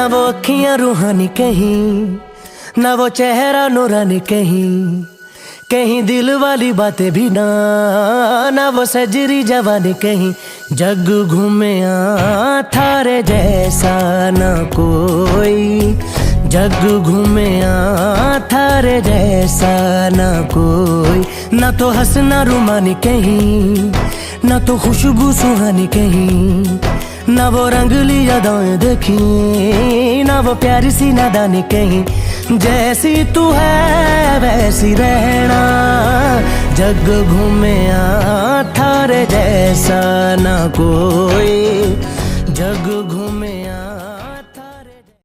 वो अखियां रूहानी कहीं, ना वो चेहरा नूरानी कहीं, कहीं दिल वाली बातें भी ना वो सजरी जवानी कहीं। जग घूमे थारे जैसा ना कोई, जग घूमे थारे जैसा ना कोई। ना तो हंसना रुमानी कहीं, ना तो खुशबू सुहानी कहीं, ना वो रंगली यादें देखी, ना वो प्यारी सी नादानी कहीं। जैसी तू है वैसी रहना, जग घूमे थारे जैसा ना कोई, जग घूमे